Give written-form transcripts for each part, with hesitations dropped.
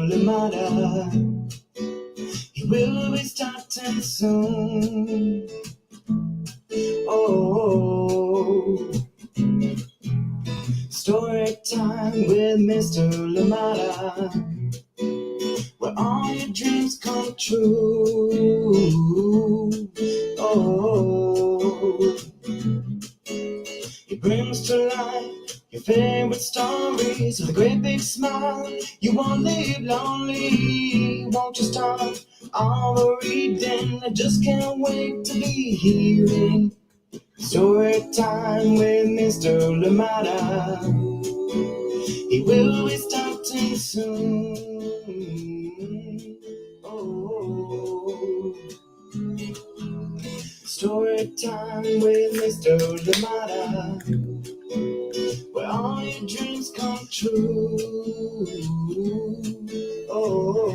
Limata. He will be starting soon. Oh, story time with Mr. Limata, where all your dreams come true. Oh, he brings to life your favorite stories with a great big smile. You won't live lonely, won't you start all the reading? I just can't wait to be hearing story time with Mr. Limata. He will be starting soon. Oh, story time with Mr. Limata, where all your dreams come true. Oh,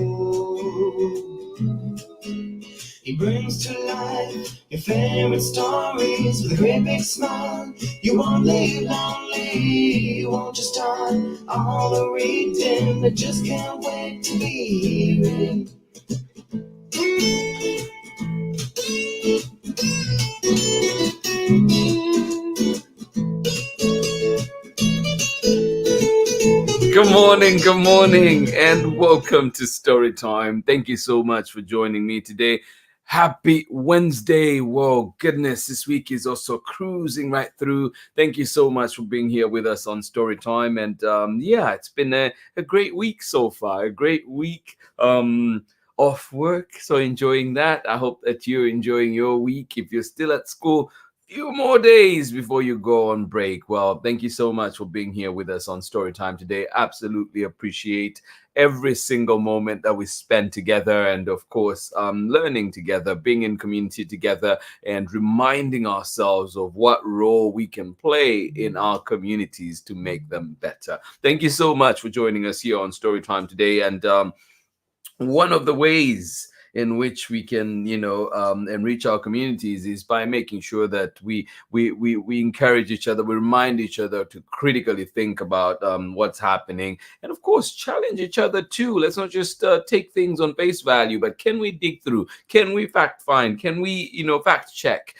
he brings to life your favorite stories with a great big smile. You won't live lonely, won't you start all the reading? I just can't wait to be hearing. Good morning, and welcome to Storytime. Thank you so much for joining me today. Happy Wednesday. Whoa, goodness, this week is also cruising right through. Thank you so much for being here with us on Storytime. And it's been a great week so far, a great week off work. So enjoying that. I hope that you're enjoying your week. If you're still at school, few more days before you go on break. Well, thank you so much for being here with us on Storytime today. Absolutely appreciate every single moment that we spend together, and of course learning together, being in community together, and reminding ourselves of what role we can play in our communities to make them better. Thank you so much for joining us here on Storytime today. And one of the ways in which we can, enrich our communities is by making sure that we encourage each other, we remind each other to critically think about what's happening, and of course challenge each other too. Let's not just take things on face value, but can we dig through? Can we fact find? Can we, fact check?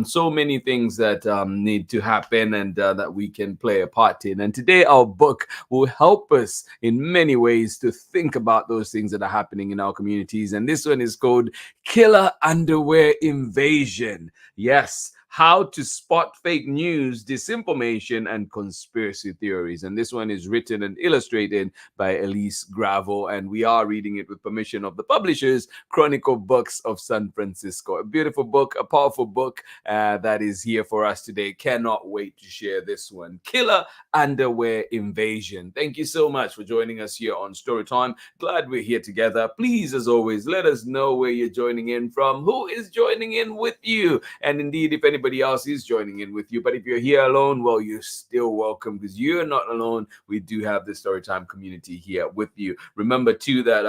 So many things that need to happen, and that we can play a part in. And today our book will help us in many ways to think about those things that are happening in our communities. And this one is called Killer Underwear Invasion. Yes, how to spot fake news, disinformation, and conspiracy theories. And this one is written and illustrated by Elise Gravel, and we are reading it with permission of the publishers, Chronicle Books of San Francisco. A beautiful book, a powerful book that is here for us today. Cannot wait to share this one. Killer Underwear Invasion. Thank you so much for joining us here on Storytime. Glad we're here together. Please, as always, let us know where you're joining in from, who is joining in with you, and indeed if anybody else is joining in with you. But if you're here alone, well, you're still welcome, because you're not alone. We do have the Storytime community here with you. Remember too that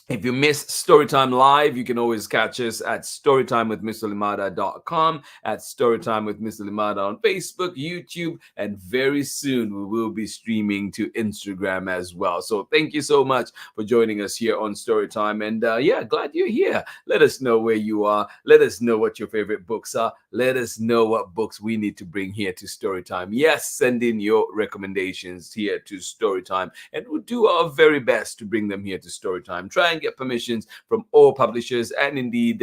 if you miss Storytime Live, you can always catch us at storytimewithmrlimata.com, at Storytime with Mr. Limata on Facebook, YouTube, and very soon we will be streaming to Instagram as well. So thank you so much for joining us here on Storytime. And glad you're here. Let us know where you are. Let us know what your favorite books are. Let us know what books we need to bring here to Storytime. Yes, send in your recommendations here to Storytime, and we'll do our very best to bring them here to Storytime. Try and get permissions from all publishers, and indeed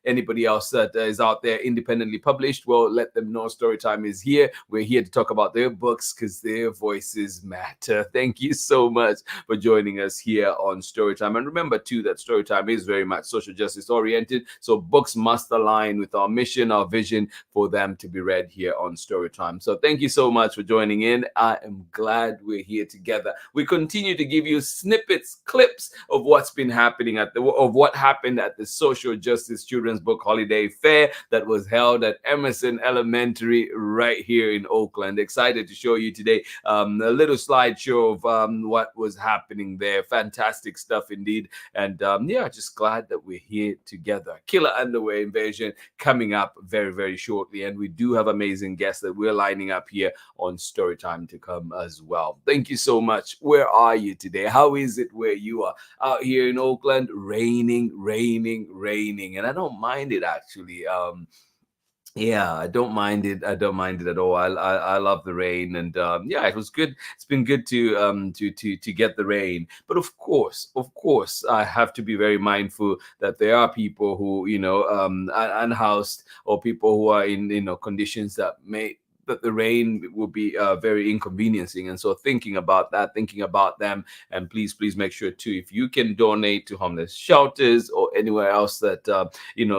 anybody else that is out there independently published. Well, let them know Storytime is here. We're here to talk about their books because their voices matter. Thank you so much for joining us here on Storytime. And remember too that Storytime is very much social justice oriented, so books must align with our mission, our vision, for them to be read here on Storytime. So thank you so much for joining in. I am glad we're here together. We continue to give you snippets, clips of what's been happening of what happened at the Social Justice Children's Book Holiday Fair that was held at Emerson Elementary right here in Oakland. Excited to show you today a little slideshow of what was happening there. Fantastic stuff indeed. And yeah, just glad that we're here together. Killer Underwear Invasion coming up very, very shortly. And we do have amazing guests that we're lining up here on Storytime to come as well. Thank you so much. Where are you today? How is it where you are? Out here in Oakland, raining, raining, raining. And I don't mind it actually. Yeah, I don't mind it. I don't mind it at all. I love the rain, and yeah, it was good. It's been good to get the rain. But of course, I have to be very mindful that there are people who unhoused, or people who are in conditions that the rain will be very inconveniencing. And so thinking about that, thinking about them, and please make sure too, if you can donate to homeless shelters or anywhere else that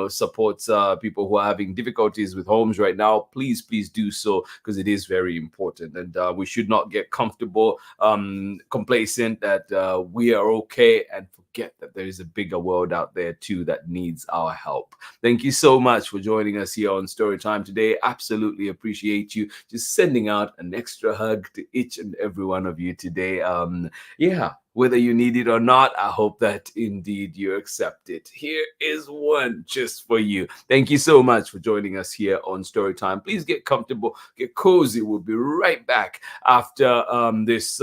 supports people who are having difficulties with homes right now, please do so, because it is very important. And we should not get comfortable, complacent that we are okay, and forget that there is a bigger world out there too that needs our help. Thank you so much for joining us here on Storytime today. Absolutely appreciate you. Just sending out an extra hug to each and every one of you today. Yeah, whether you need it or not, I hope that indeed you accept it. Here is one just for you. Thank you so much for joining us here on Storytime. Please get comfortable, get cozy. We'll be right back after this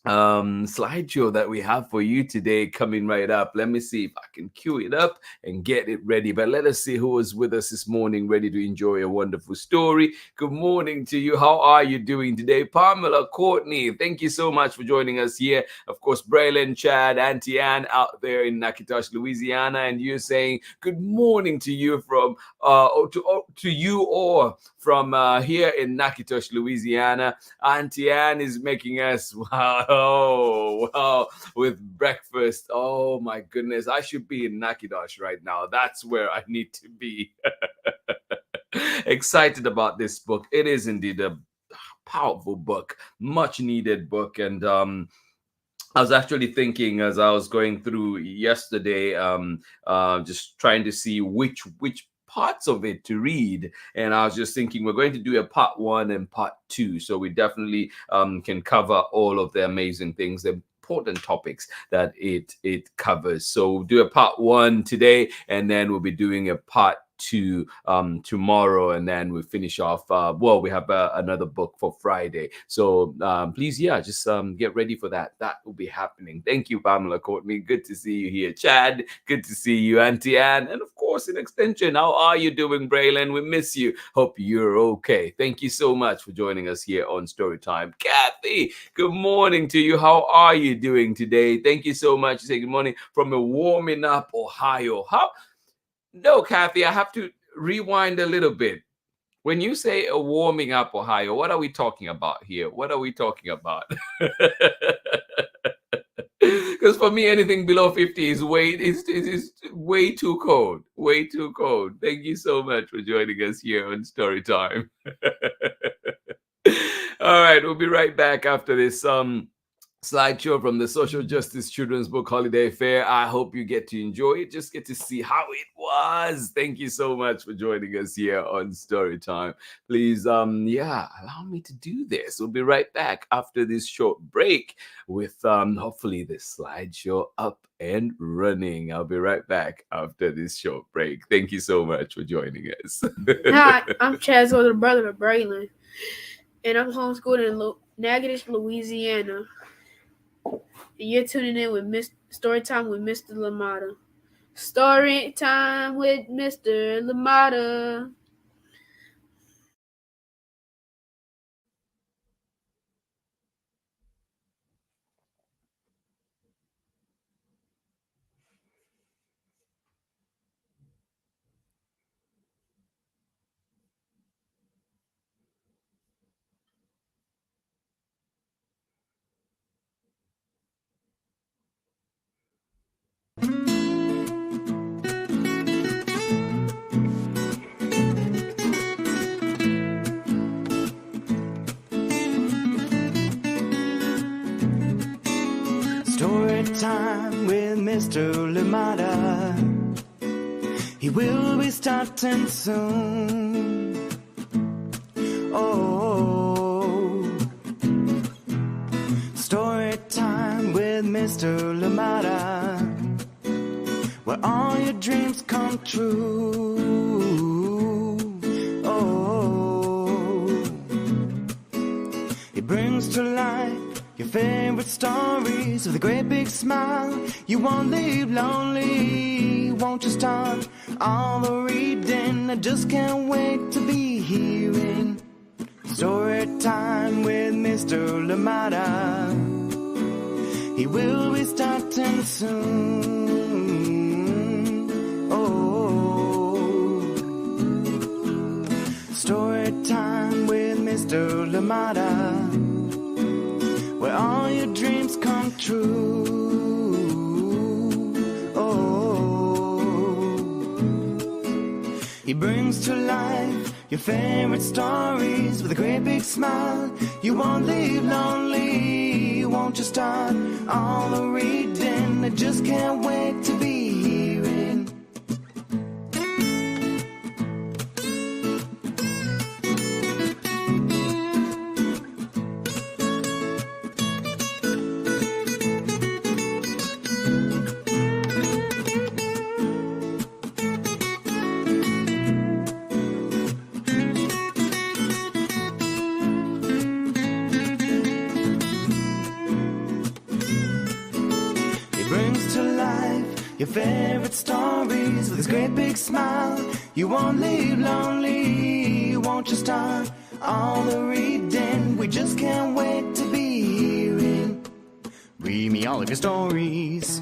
slideshow that we have for you today coming right up. Let me see if I can cue it up and get it ready. But let us see who is with us this morning, ready to enjoy a wonderful story. Good morning to you. How are you doing today? Pamela, Courtney, thank you so much for joining us here. Of course, Braylon, Chad, Auntie Ann out there in Nakitosh, Louisiana, and you're saying good morning to you from to you, or from here in Nakitosh, Louisiana. Auntie Ann is making us wow with breakfast. Oh my goodness, I should be in Nakitosh right now. That's where I need to be. Excited about this book. It is indeed a powerful book, much needed book. And I was actually thinking as I was going through yesterday, just trying to see which parts of it to read, and I was just thinking we're going to do a part 1 and part 2, so we definitely can cover all of the amazing things, the important topics that it covers. So we'll do a part 1 today, and then we'll be doing a part 2 tomorrow, and then we finish off we have another book for Friday. So please, yeah, just get ready for that. That will be happening. Thank you, Pamela, Courtney, good to see you here. Chad, good to see you. Auntie Ann, and of course in extension, how are you doing, Braylon? We miss you. Hope you're okay. Thank you so much for joining us here on Storytime. Kathy, good morning to you. How are you doing today? Thank you so much. Say good morning from a warming up Ohio. No, Kathy, I have to rewind a little bit. When you say a warming up Ohio, what are we talking about here? What are we talking about? Because for me, anything below 50 is way too cold. Way too cold. Thank you so much for joining us here on Storytime. All right, we'll be right back after this slideshow from the Social Justice Children's Book Holiday Fair. I hope you get to enjoy it, just get to see how it was. Thank you so much for joining us here on Storytime. Please, allow me to do this. We'll be right back after this short break with hopefully this slideshow up and running. I'll be right back after this short break. Thank you so much for joining us. Hi, I'm Chad's older brother, Braylon, and I'm homeschooled in Natchitoches, Louisiana. And you're tuning in with Story Time with Mr. Limata. Story Time with Mr. Limata. Story time with Mr. Limata. He will be starting soon. Oh, story time with Mr. Limata, where all your dreams come true. Oh, he brings to life your favorite stories with a great big smile. You won't leave lonely, won't you start all the reading? I just can't wait to be hearing story time with Mr. Limata. He will be starting soon. Oh, story time with Mr. Limata, where all your dreams come true. Oh, he brings to life your favorite stories with a great big smile. You won't leave lonely, won't you start all the reading? I just can't wait to be hearing. Your favorite stories with his great big smile. You won't leave lonely, won't you start all the reading? We just can't wait to be hearing. Read me all of your stories.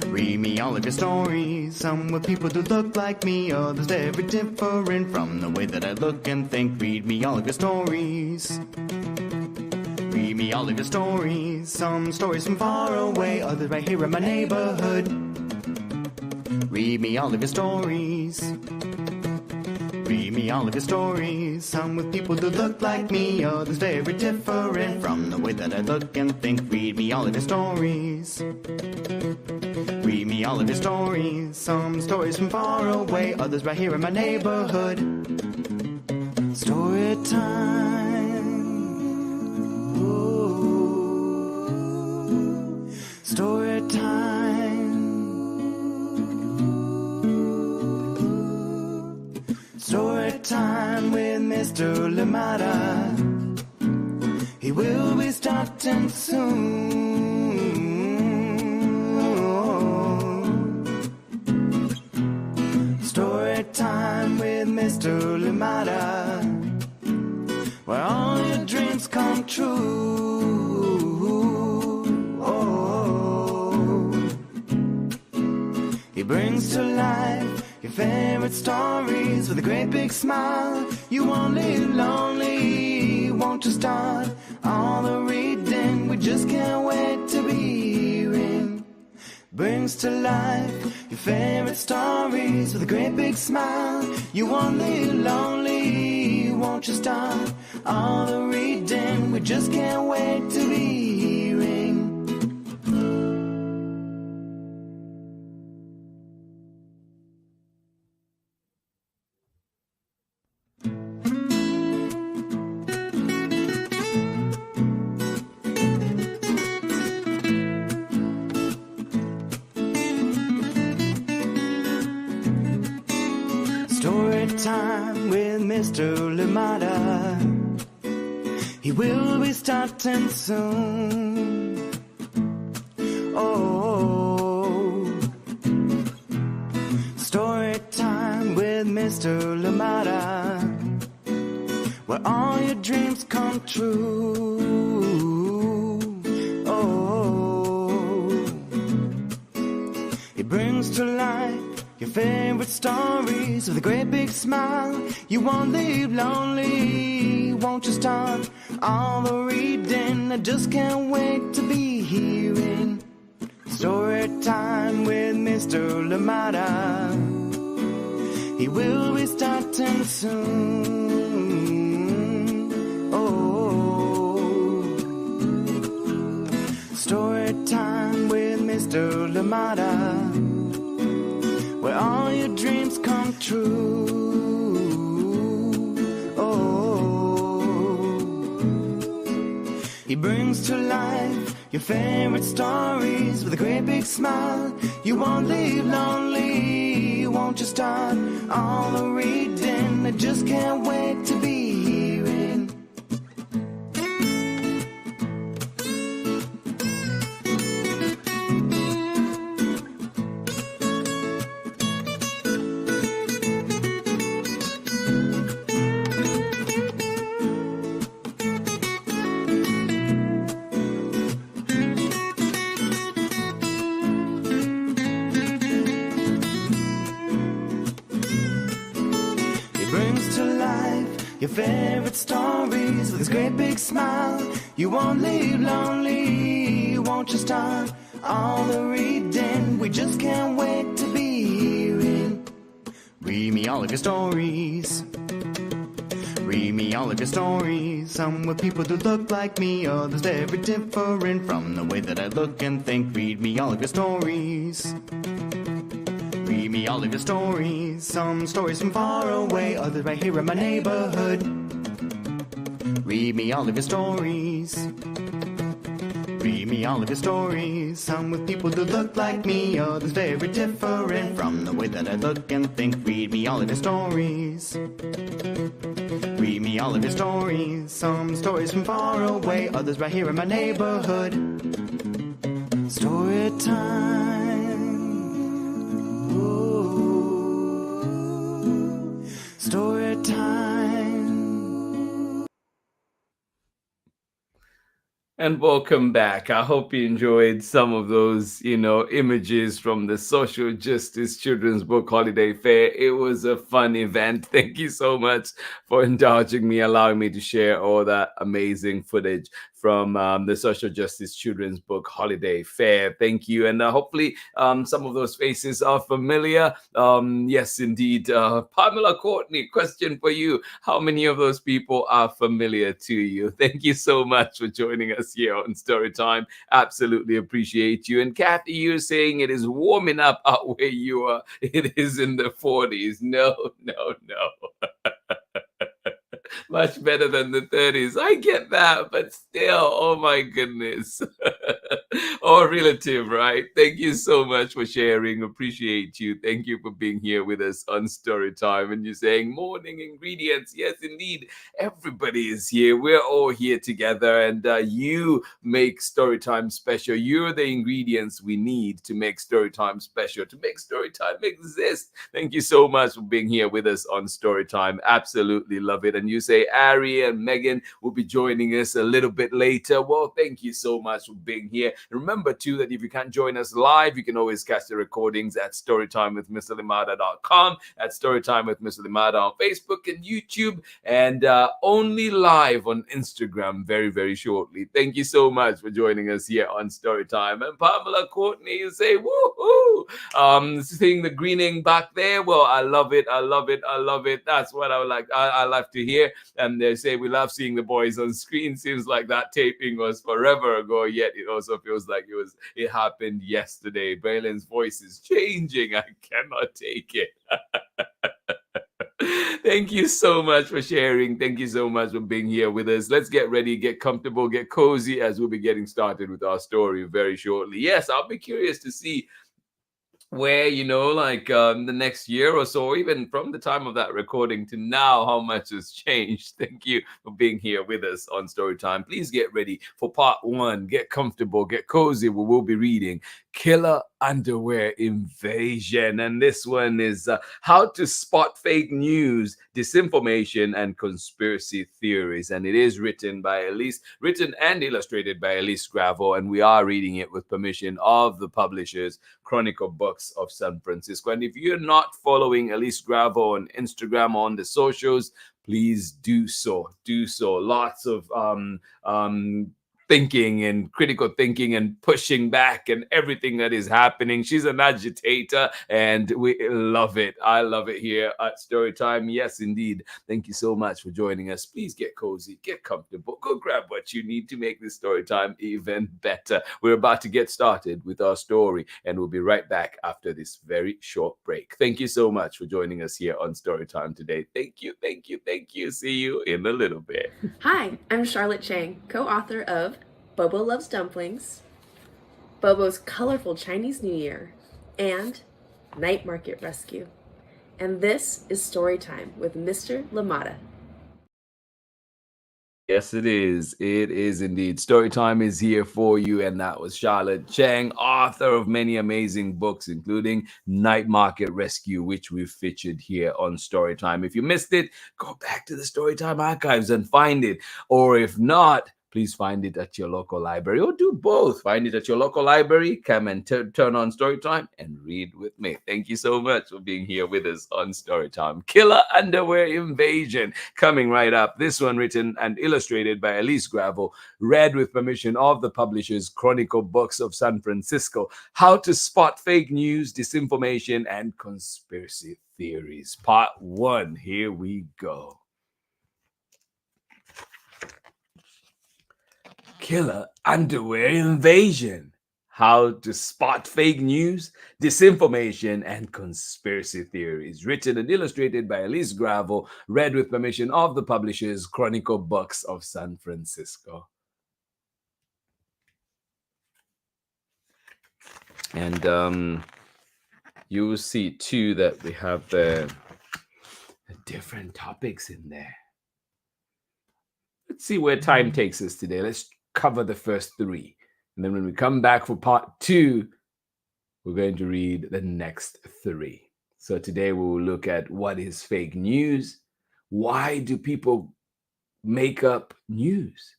Read me all of your stories. Some with people who look like me, others very different from the way that I look and think. Read me all of your stories. Read me all of your stories. Some stories from far away, others right here in my neighborhood. Read me all of your stories. Read me all of your stories. Some with people who look like me, others very different from the way that I look and think. Read me all of your stories. Read me all of your stories. Some stories from far away, others right here in my neighborhood. Story time. Story time. Story time with Mr. Limata. He will be starting soon. Story time with Mr. Limata, where all your dreams come true. He brings to life your favorite stories with a great big smile. You won't leave lonely, won't you start all the reading? We just can't wait to be hearing. Brings to life your favorite stories with a great big smile. You won't leave lonely, won't you start all the reading? We just can't wait to be hearing. Story time with Mr. Limata. He will be starting soon. Oh, story time with Mr. Limata, where all your dreams come true. Oh, he brings to life your favorite stories with a great big smile. You won't leave lonely, won't you start all the reading? I just can't wait to be hearing story time with Mr. Limata. He will be starting soon. Oh, story time with Mr. Limata, where all your dreams come true. Oh, he brings to life your favorite stories with a great big smile. You won't leave lonely, won't you start all the reading? I just can't wait to be hearing. Your favorite stories with his great big smile. You won't leave lonely, won't you start all the reading? We just can't wait to be hearing. Read me all of your stories. Read me all of your stories. Some with people that look like me, others very different from the way that I look and think. Read me all of your stories. Read me all of your stories. Some stories from far away, others right here in my neighborhood. Read me all of your stories. Read me all of your stories. Some with people that look like me, others very different from the way that I look and think. Read me all of your stories. Read me all of your stories. Some stories from far away, others right here in my neighborhood. Story time. Story time. And welcome back. I hope you enjoyed some of those, images from the Social Justice Children's Book Holiday Fair. It was a fun event. Thank you so much for indulging me, allowing me to share all that amazing footage from the Social Justice Children's Book Holiday Fair. Thank you. And hopefully some of those faces are familiar. Yes, indeed. Pamela Courtney, question for you. How many of those people are familiar to you? Thank you so much for joining us here on Storytime. Absolutely appreciate you. And Kathy, you're saying it is warming up out where you are. It is in the 40s. No. Much better than the 30s. I get that, but still, oh my goodness. All relative, right? Thank you so much for sharing. Appreciate you. Thank you for being here with us on Storytime. And you're saying morning ingredients. Yes, indeed. Everybody is here. We're all here together, and you make Storytime special. You're the ingredients we need to make Storytime special, to make Storytime exist. Thank you so much for being here with us on Storytime. Absolutely love it. And you say Ari and Megan will be joining us a little bit later. Well, thank you so much for being here. Remember too that if you can't join us live, you can always catch the recordings at storytimewithmrlimata.com, at Storytime with Mr. Limata on Facebook and YouTube, and only live on Instagram very, very shortly. Thank you so much for joining us here on Storytime. And Pamela Courtney, you say woohoo! Seeing the greening back there. Well, I love it. That's what I would like. I like to hear. And they say we love seeing the boys on screen. Seems like that taping was forever ago, yet it also feels like it happened yesterday. Braylon's voice is changing. I cannot take it. Thank you so much for sharing. Thank you so much for being here with us. Let's get ready, get comfortable, get cozy as we'll be getting started with our story very shortly. Yes, I'll be curious to see where the next year or so, even from the time of that recording to now, how much has changed. Thank you for being here with us on Storytime. Please get ready for part 1. Get comfortable, get cozy. We will be reading Killer Underwear Invasion, and this one is how to spot fake news, disinformation, and conspiracy theories. And it is written and illustrated by Elise Gravel, and we are reading it with permission of the publishers, Chronicle Books of San Francisco. And if you're not following Elise Gravel on Instagram, on the socials, please do so. Lots of thinking and critical thinking and pushing back and everything that is happening. She's an agitator and we love it. I love it here at Storytime. Yes, indeed. Thank you so much for joining us. Please get cozy, get comfortable, go grab what you need to make this story time even better. We're about to get started with our story, and we'll be right back after this very short break. Thank you so much for joining us here on Storytime today. Thank you, thank you, thank you. See you in a little bit. Hi, I'm Charlotte Chang, co-author of Bobo Loves Dumplings, Bobo's Colorful Chinese New Year, and Night Market Rescue. And this is Storytime with Mr. Limata. Yes, it is. It is indeed. Storytime is here for you, and that was Charlotte Chang, author of many amazing books, including Night Market Rescue, which we've featured here on Storytime. If you missed it, go back to the Storytime archives and find it. Or if not, please find it at your local library, or do both. Find it at your local library, come and turn on Storytime and read with me. Thank you so much for being here with us on Storytime. Killer Underwear Invasion, coming right up. This one written and illustrated by Elise Gravel, read with permission of the publishers Chronicle Books of San Francisco. How to spot fake news, disinformation, and conspiracy theories. Part 1. Here we go. Killer Underwear Invasion. How to spot fake news, disinformation, and conspiracy theories. Written and illustrated by Elise Gravel, read with permission of the publishers Chronicle Books of San Francisco. And you will see too that we have the different topics in there. Let's see where time takes us today. Let's cover the first 3. And then when we come back for part 2, we're going to read the next 3. So today we will look at what is fake news. Why do people make up news?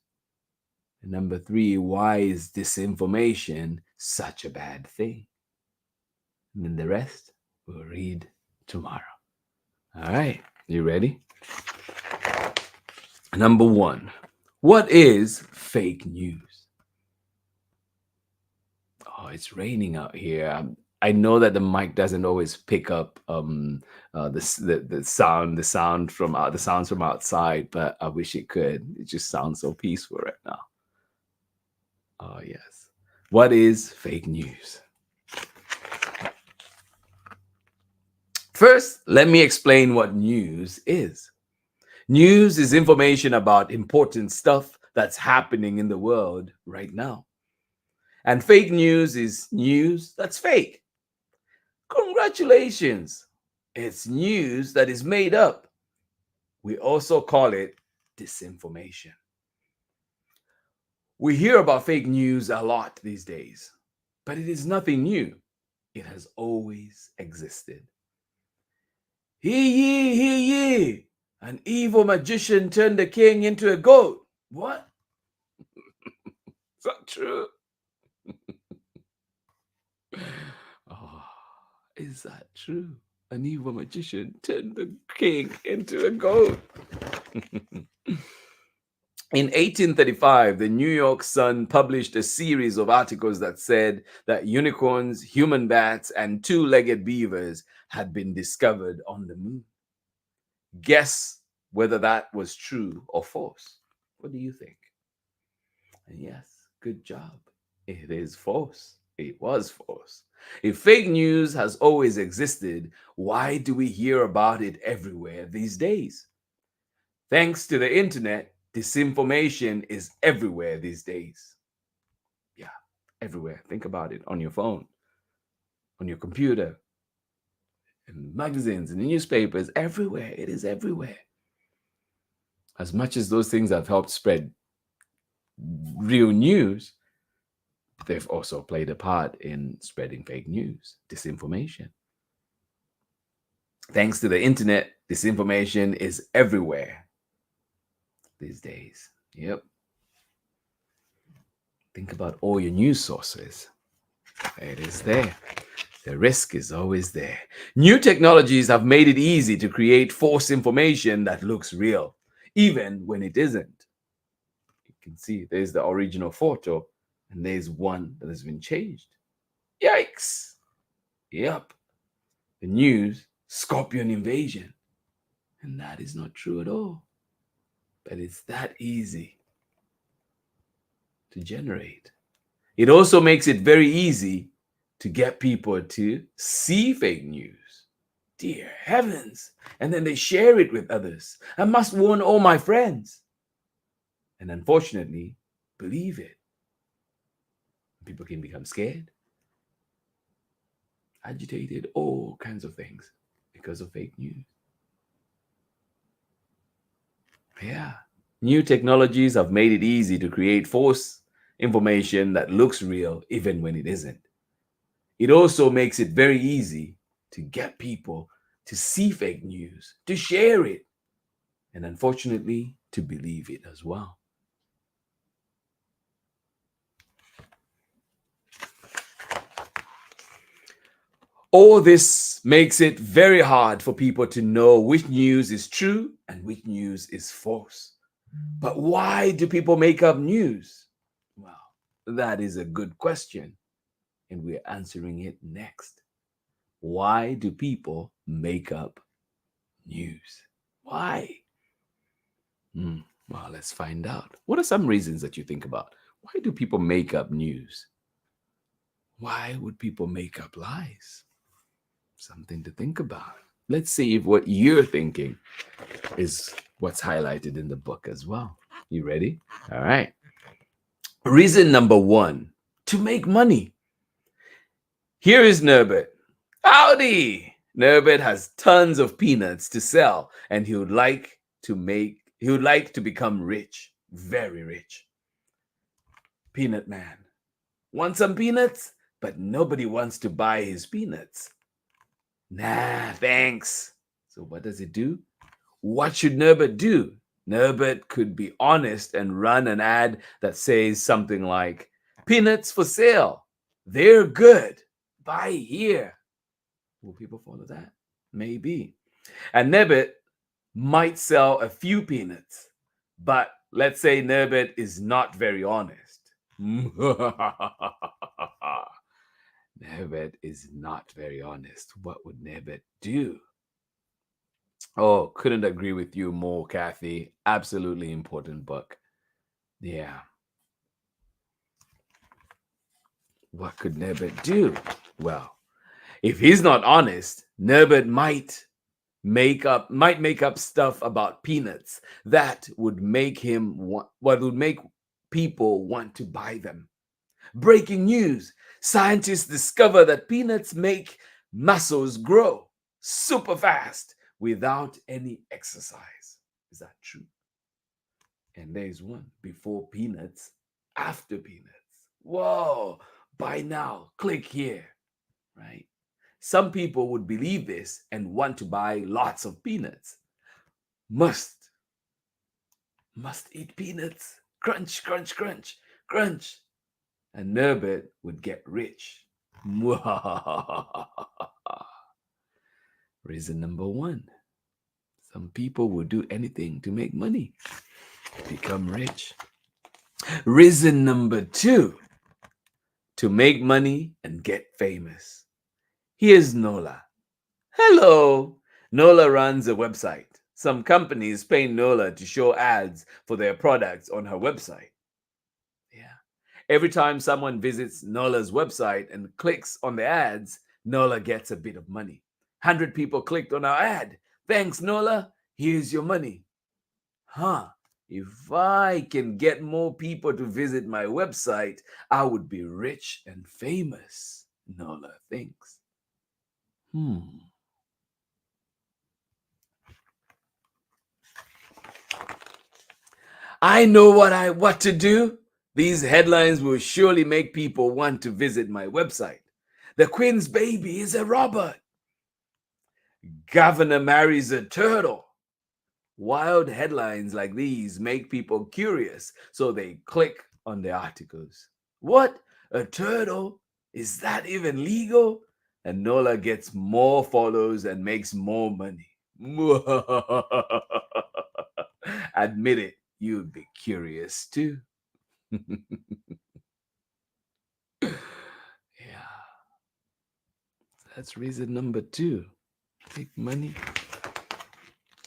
And number 3, why is disinformation such a bad thing? And then the rest we'll read tomorrow. All right, you ready? Number 1, what is fake news? Oh, it's raining out here. I know that the mic doesn't always pick up the sounds from outside, but I wish it could. It just sounds so peaceful right now. Oh yes. What is fake news? First, let me explain what news is. News is information about important stuff that's happening in the world right now. And fake news is news that's fake. Congratulations. It's news that is made up. We also call it disinformation. We hear about fake news a lot these days, but it is nothing new. It has always existed. Hear ye, hear ye. An evil magician turned the king into a goat. What? Is that true? Oh, is that true? An evil magician turned the king into a goat. In 1835, the New York Sun published a series of articles that said that unicorns, human bats, and 2-legged beavers had been discovered on the moon. Guess whether that was true or false. What do you think? And yes, good job. It is false. It was false. If fake news has always existed, why do we hear about it everywhere these days? Thanks to the internet, disinformation is everywhere these days. Yeah, everywhere. Think about it. On your phone, on your computer, in magazines, in the newspapers, everywhere. It is everywhere. As much as those things have helped spread real news, they've also played a part in spreading fake news, disinformation. Thanks to the internet, disinformation is everywhere these days. Yep. Think about all your news sources. It is there. The risk is always there. New technologies have made it easy to create false information that looks real, even when it isn't. can see there's the original photo and there's one that has been changed. Yikes. Yep. The news, scorpion invasion. And that is not true at all. But it's that easy to generate. It also makes it very easy to get people to see fake news. Dear heavens. And then they share it with others. I must warn all my friends. And unfortunately, believe it. People can become scared, agitated, all kinds of things because of fake news. Yeah. New technologies have made it easy to create false information that looks real even when it isn't. It also makes it very easy to get people to see fake news, to share it, and unfortunately, to believe it as well. All this makes it very hard for people to know which news is true and which news is false. But why do people make up news? Well, that is a good question, and we're answering it next. Why do people make up news? Why? Well, let's find out. What are some reasons that you think about? Why do people make up news? Why would people make up lies? Something to think about. Let's see if what you're thinking is what's highlighted in the book as well. You ready? All right. Reason number one, to make money. Here is Norbert. Howdy! Norbert has tons of peanuts to sell, and he would like to become rich, very rich. Peanut man. Want some peanuts? But nobody wants to buy his peanuts. Nah, thanks. So what does it do? What should Norbert do? Norbert could be honest and run an ad that says something like, peanuts for sale. They're good. Buy here. Will people follow that? Maybe. And Norbert might sell a few peanuts, but let's say Norbert is not very honest. Norbert is not very honest. What would Norbert do? Oh, couldn't agree with you more, Kathy. Absolutely important book. Yeah. What could Norbert do? Well, if he's not honest, Norbert might make up stuff about peanuts that would make people want to buy them. Breaking news. Scientists discover that peanuts make muscles grow super fast without any exercise. Is that true? And there's one. Before peanuts, after peanuts. Whoa, buy now, click here, right? Some people would believe this and want to buy lots of peanuts. Must eat peanuts. Crunch, crunch, crunch, crunch. And Norbert would get rich. Reason number one. Some people will do anything to make money, become rich. Reason number two. To make money and get famous. Here's Nola. Hello. Nola runs a website. Some companies pay Nola to show ads for their products on her website. Yeah. Every time someone visits Nola's website and clicks on the ads, Nola gets a bit of money. 100 people clicked on our ad. Thanks, Nola. Here's your money. If I can get more people to visit my website, I would be rich and famous, Nola thinks. I know what to do. These headlines will surely make people want to visit my website. The Queen's baby is a robot. Governor marries a turtle. Wild headlines like these make people curious, so they click on the articles. What? A turtle? Is that even legal? And Nola gets more follows and makes more money. Admit it, you'd be curious too. Yeah, that's reason number 2. Make money,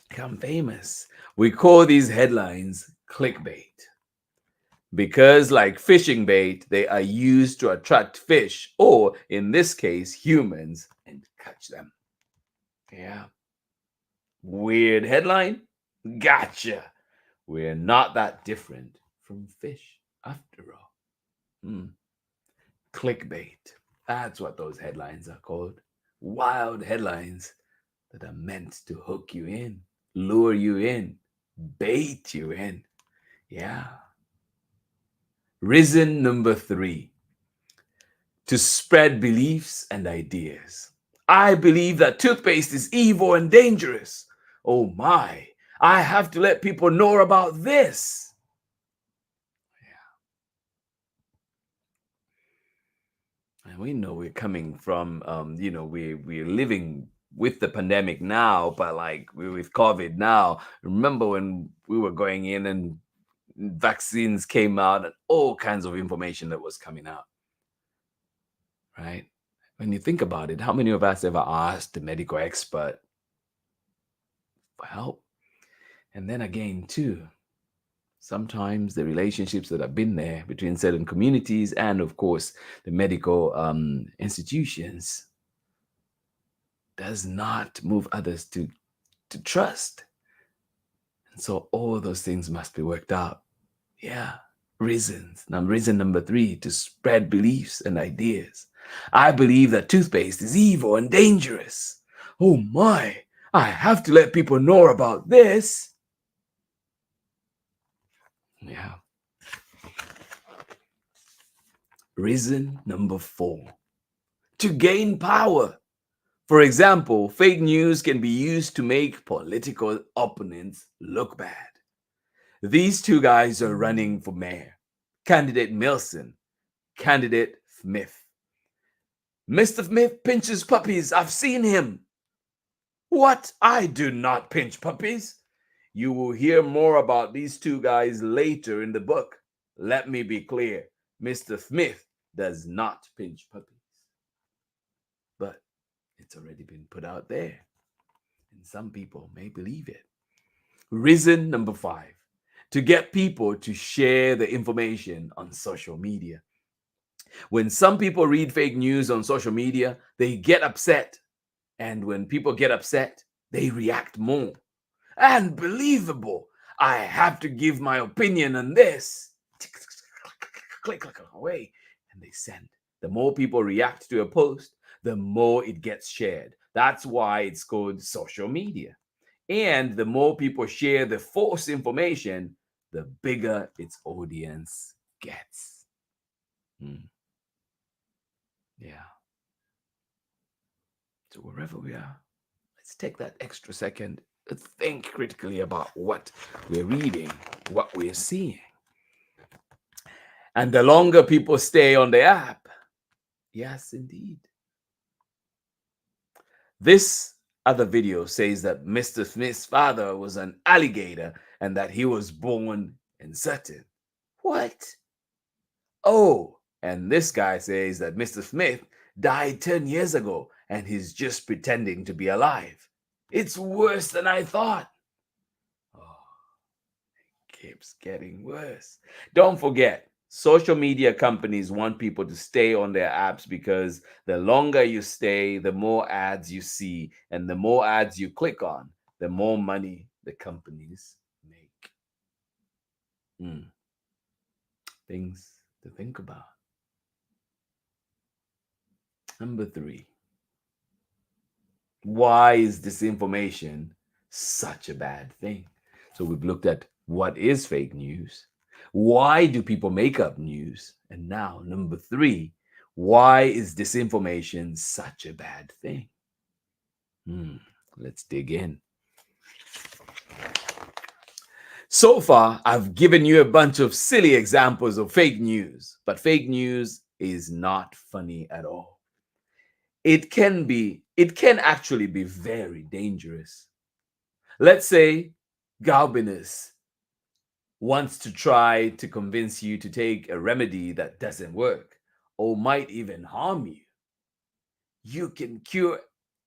become famous. We call these headlines clickbait because, like fishing bait, they are used to attract fish, or in this case, humans, and catch them. Yeah. Weird headline? Gotcha. We're not that different from fish after all. Hmm. Clickbait. That's what those headlines are called. Wild headlines that are meant to hook you in, lure you in, bait you in. Yeah. Reason number 3, to spread beliefs and ideas. I believe that toothpaste is evil and dangerous. Oh my, I have to let people know about this. And we know we're coming from, we're living with the pandemic now, but like we're with COVID now. Remember when we were going in and vaccines came out and all kinds of information that was coming out, right? When you think about it, how many of us ever asked the medical expert for help? And then again, too, sometimes the relationships that have been there between certain communities and, of course, the medical institutions does not move others to trust. And so all those things must be worked out. Yeah. Reasons. Now, reason number 3, to spread beliefs and ideas. I believe that toothpaste is evil and dangerous. Oh my, I have to let people know about this. Yeah. Reason number 4, to gain power. For example, fake news can be used to make political opponents look bad. These 2 guys are running for mayor. Candidate Milson, candidate Smith. Mr. Smith pinches puppies. I've seen him. What? I do not pinch puppies. You will hear more about these 2 guys later in the book. Let me be clear. Mr. Smith does not pinch puppies. But it's already been put out there, and some people may believe it. Reason number 5, to get people to share the information on social media. When some people read fake news on social media, they get upset. And when people get upset, they react more. Unbelievable. I have to give my opinion on this. Click, click away. And they send. The more people react to a post, the more it gets shared. That's why it's called social media. And the more people share the false information, the bigger its audience gets. Yeah. So wherever we are, let's take that extra second to think critically about what we're reading, what we're seeing. And the longer people stay on the app, yes, indeed. This other video says that Mr. Smith's father was an alligator and that he was born inserted. What? Oh, and this guy says that Mr. Smith died 10 years ago and he's just pretending to be alive. It's worse than I thought. Oh, it keeps getting worse. Don't forget, social media companies want people to stay on their apps because the longer you stay, the more ads you see, and the more ads you click on, the more money the companies make. Things to think about. Number 3. Why is disinformation such a bad thing? So we've looked at what is fake news. Why do people make up news? And now, number 3, why is disinformation such a bad thing? Let's dig in. So far, I've given you a bunch of silly examples of fake news, but fake news is not funny at all. It can actually be very dangerous. Let's say Galbinus wants to try to convince you to take a remedy that doesn't work or might even harm you. You can cure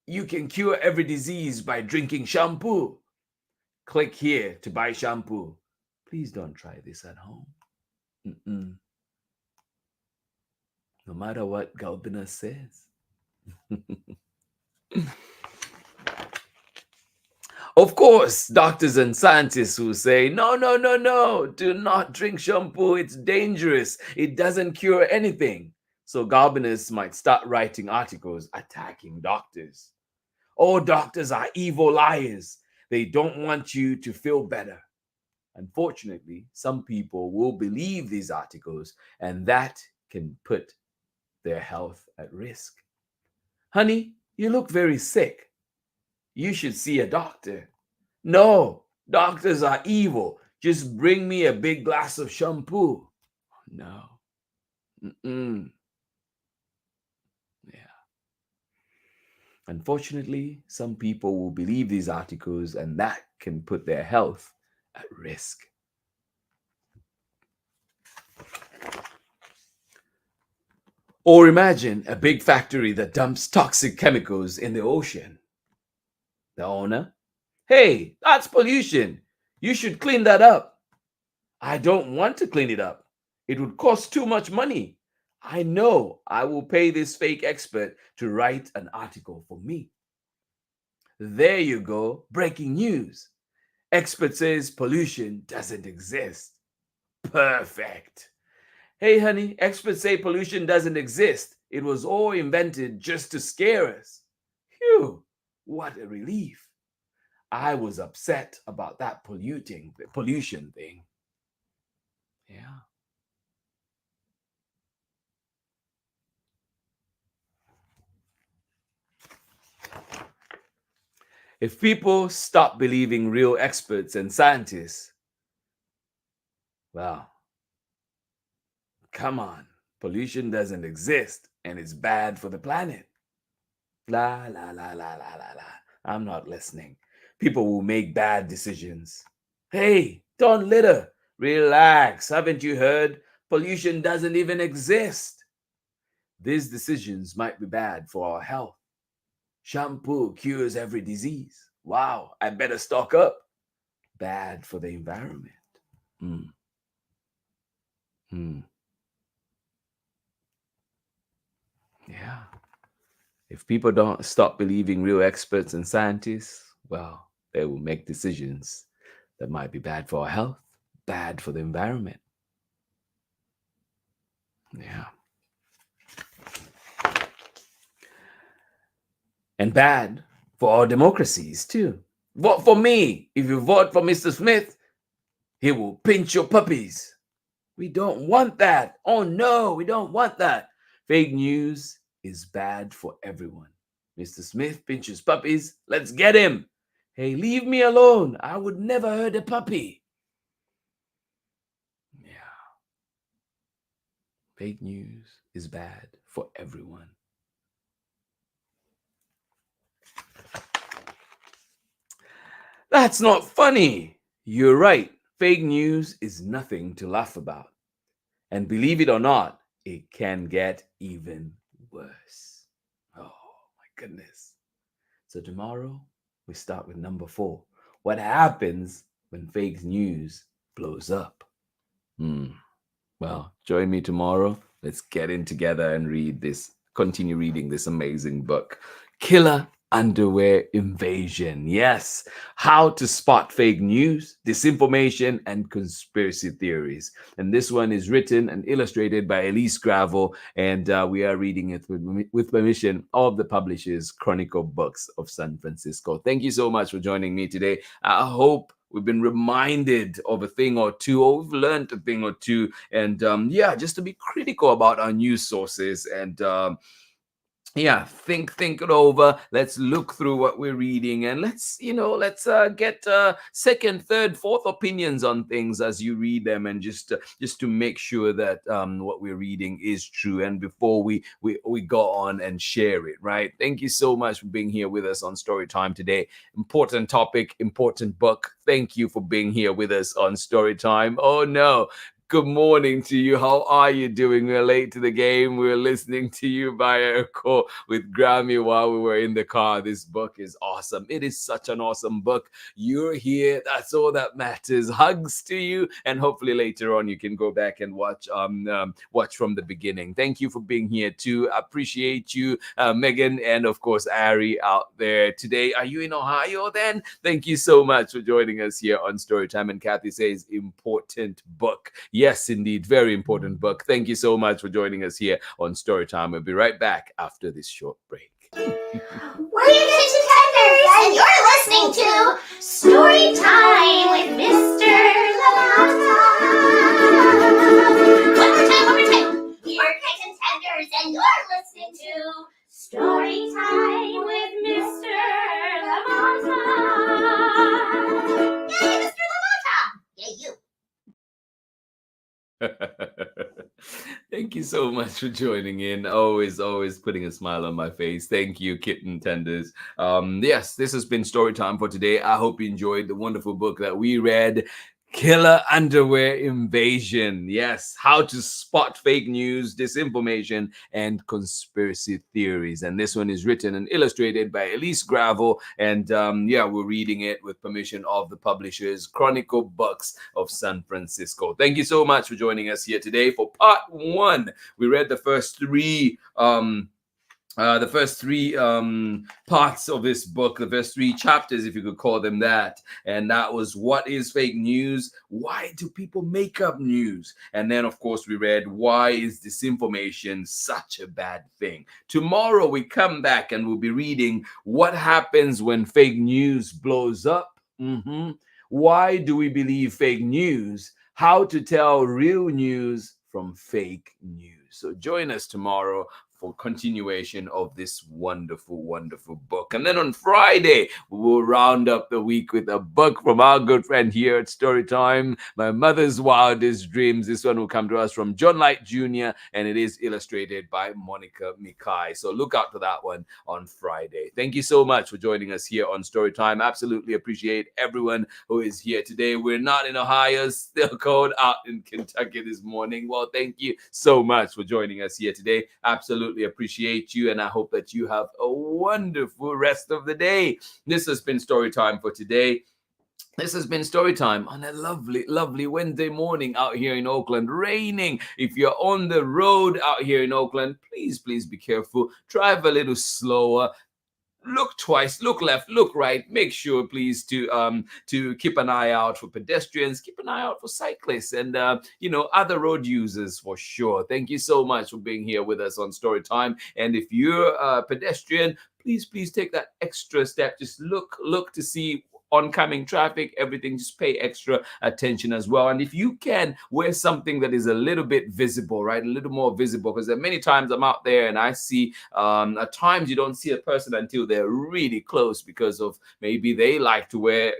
you can cure every disease by drinking shampoo. Click here to buy shampoo. Please don't try this at home. Mm-mm. No matter what Galbina says. Of course, doctors and scientists will say, no, no, no, no, do not drink shampoo. It's dangerous. It doesn't cure anything. So Galbinists might start writing articles attacking doctors. Oh, doctors are evil liars. They don't want you to feel better. Unfortunately, some people will believe these articles, and that can put their health at risk. Honey, you look very sick. You should see a doctor. No, doctors are evil. Just bring me a big glass of shampoo. No. Mm-mm. Yeah. Unfortunately, some people will believe these articles, and that can put their health at risk. Or imagine a big factory that dumps toxic chemicals in the ocean. The owner, hey, that's pollution. You should clean that up. I don't want to clean it up. It would cost too much money. I know I will pay this fake expert to write an article for me. There you go, breaking news. Expert says pollution doesn't exist. Perfect. Hey, honey, experts say pollution doesn't exist. It was all invented just to scare us. Phew, what a relief. I was upset about that pollution thing. Yeah. If people stop believing real experts and scientists, well, come on. Pollution doesn't exist and it's bad for the planet. La, la, la, la, la, la, la. I'm not listening. People will make bad decisions. Hey, don't litter. Relax. Haven't you heard? Pollution doesn't even exist. These decisions might be bad for our health. Shampoo cures every disease. Wow, I better stock up. Bad for the environment. Hmm. Hmm. Yeah. If people don't stop believing real experts and scientists, well, they will make decisions that might be bad for our health, bad for the environment. Yeah. And bad for our democracies too. Vote for me. If you vote for Mr. Smith, he will pinch your puppies. We don't want that. Oh no, we don't want that. Fake news is bad for everyone. Mr. Smith pinches puppies. Let's get him. Hey, leave me alone. I would never hurt a puppy. Yeah. Fake news is bad for everyone. That's not funny. You're right. Fake news is nothing to laugh about. And believe it or not, it can get even worse. Oh my goodness. So tomorrow, we start with number 4. What happens when fake news blows up? Well, join me tomorrow. Let's get in together and continue reading this amazing book, Killer Underwear Invasion. Yes, how to spot fake news, disinformation, and conspiracy theories. And this one is written and illustrated by Elise Gravel, and we are reading it with permission of the publishers, Chronicle Books of San Francisco. Thank you so much for joining me today. I hope we've been reminded of a thing or two, or we've learned a thing or two, and just to be critical about our news sources and yeah, think it over. Let's look through what we're reading, and let's get second, third, fourth opinions on things as you read them, and just to make sure that what we're reading is true, and before we go on and share it, right? Thank you so much for being here with us on Story Time today. Important topic, important book. Thank you for being here with us on Story Time. Oh no, good morning to you. How are you doing? We're late to the game. We're listening to you via a call with Grammy while we were in the car. This book is awesome. It is such an awesome book. You're here. That's all that matters. Hugs to you. And hopefully later on you can go back and watch from the beginning. Thank you for being here too. I appreciate you, Megan, and of course Ari out there today. Are you in Ohio then? Thank you so much for joining us here on Storytime. And Kathy says important book. Yes, indeed. Very important book. Thank you so much for joining us here on Storytime. We'll be right back after this short break. We're your kitchen tenders, and you're listening to Storytime with Mr. Limata. One more time. We're kitchen tenders, and you're listening to Storytime with Mr. Lamata. Yay, Mr. Lamata! Yay, you. Thank you so much for joining in. Always putting a smile on my face. Thank you, kitten tenders. Yes, this has been story time for today. I hope you enjoyed the wonderful book that we read. Killer Underwear Invasion. Yes, how to spot fake news, disinformation, and conspiracy theories. And this one is written and illustrated by Elise Gravel. And we're reading it with permission of the publishers, Chronicle Books of San Francisco. Thank you so much for joining us here today for part one. We read the first three parts of this book, the first three chapters, if you could call them that. And that was what is fake news? Why do people make up news? And then, of course, we read why is disinformation such a bad thing? Tomorrow we come back and we'll be reading what happens when fake news blows up. Why do we believe fake news? How to tell real news from fake news. So join us tomorrow for continuation of this wonderful, wonderful book. And then on Friday, we will round up the week with a book from our good friend here at Storytime, My Mother's Wildest Dreams. This one will come to us from John Light Jr., and it is illustrated by Monica Mikai. So look out for that one on Friday. Thank you so much for joining us here on Storytime. Absolutely appreciate everyone who is here today. We're not in Ohio, still cold out in Kentucky this morning. Well, thank you so much for joining us here today. Absolutely appreciate you, and I hope that you have a wonderful rest of the day. This has been story time for today. This has been story time on a lovely, lovely Wednesday morning out here in Oakland, raining. If you're on the road out here in Oakland, please be careful. Drive a little slower. Look twice, look left, look right. Make sure, please, to keep an eye out for pedestrians, keep an eye out for cyclists, and other road users for sure. Thank you so much for being here with us on Story Time. And if you're a pedestrian, please take that extra step. Just look to see oncoming traffic, everything. Just pay extra attention as well. And if you can, wear something that is a little bit visible, right? A little more visible, because many times I'm out there and I see at times you don't see a person until they're really close, because of maybe they like to wear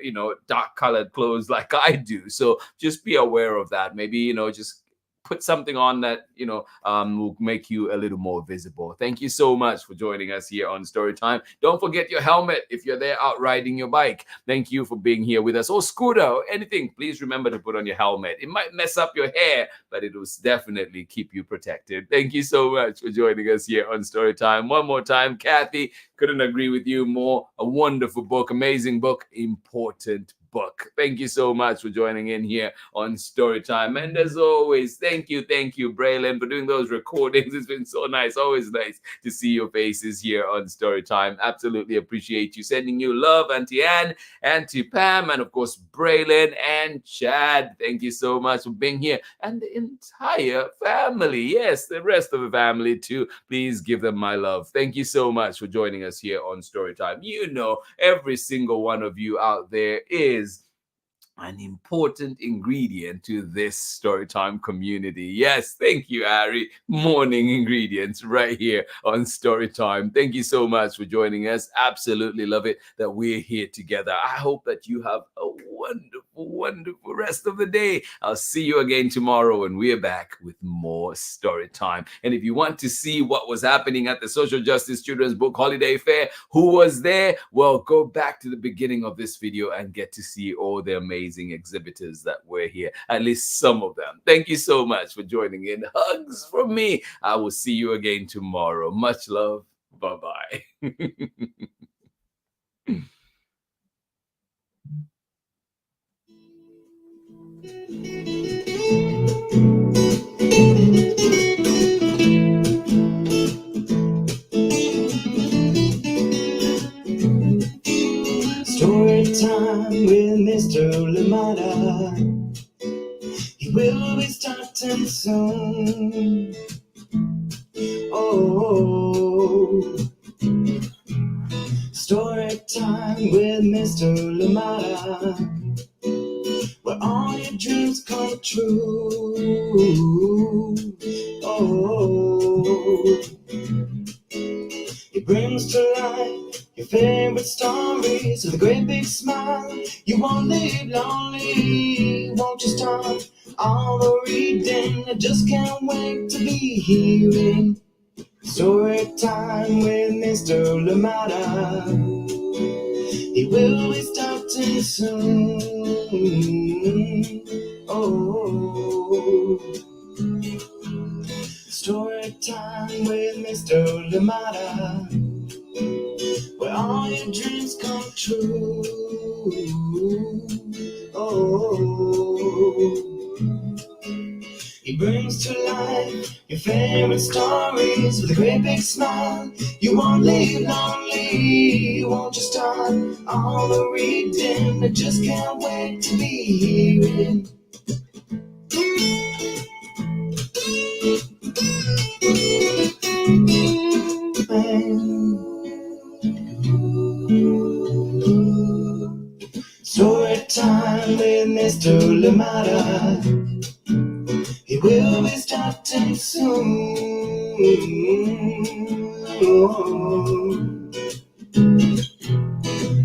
dark colored clothes like I do. So just be aware of that. Maybe just put something on that will make you a little more visible. Thank you so much for joining us here on Storytime. Don't forget your helmet if you're there out riding your bike. Thank you for being here with us, or scooter or anything. Please remember to put on your helmet. It might mess up your hair, but it will definitely keep you protected. Thank you so much for joining us here on Storytime. One more time, Kathy, couldn't agree with you more. A wonderful book, amazing book, important book. Thank you so much for joining in here on Storytime. And as always, thank you, Braylon, for doing those recordings. It's been so nice. Always nice to see your faces here on Storytime. Absolutely appreciate you. Sending you love, Auntie Anne, Auntie Pam, and of course, Braylon and Chad. Thank you so much for being here. And the entire family. Yes, the rest of the family too. Please give them my love. Thank you so much for joining us here on Storytime. Every single one of you out there is an important ingredient to this Storytime community. Yes, thank you, Ari. Morning ingredients right here on Storytime. Thank you so much for joining us. Absolutely love it that we're here together. I hope that you have a wonderful rest of the day. I'll see you again tomorrow when we're back with more Storytime. And if you want to see what was happening at the Social Justice Children's Book Holiday Fair, who was there, well, go back to the beginning of this video and get to see all the amazing exhibitors that were here, at least some of them. Thank you so much for joining in. Hugs from me. I will see you again tomorrow. Much love. Bye-bye. Story time with Mr. Limata. He will be starting soon. Oh, story time with Mr. Limata, where all your dreams come true. Oh, he brings to life your favorite stories with a great big smile. You won't live lonely, won't you start all the reading? I just can't wait to be hearing story time with Mr. Limata. He will be starting soon. Oh, story time with Mr. Limata, where all your dreams come true. Oh, he brings to life your favorite stories with a great big smile. You won't live lonely, won't you start all the reading? I just can't wait to be hearing. Story time with Mr. Limata. He will be starting soon.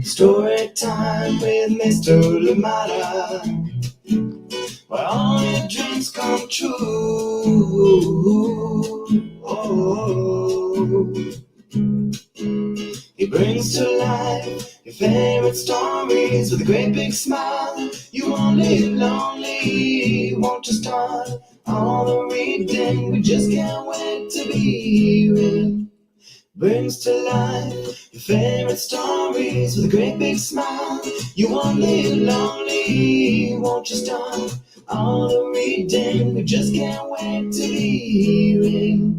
Story time with Mr. Limata, where all your dreams come true. Oh, he brings to life your favorite stories with a great big smile. You won't live lonely, won't you start all the reading? We just can't wait to be hearing. Brings to life your favorite stories with a great big smile. You won't live lonely, won't you start all the reading? We just can't wait to be hearing.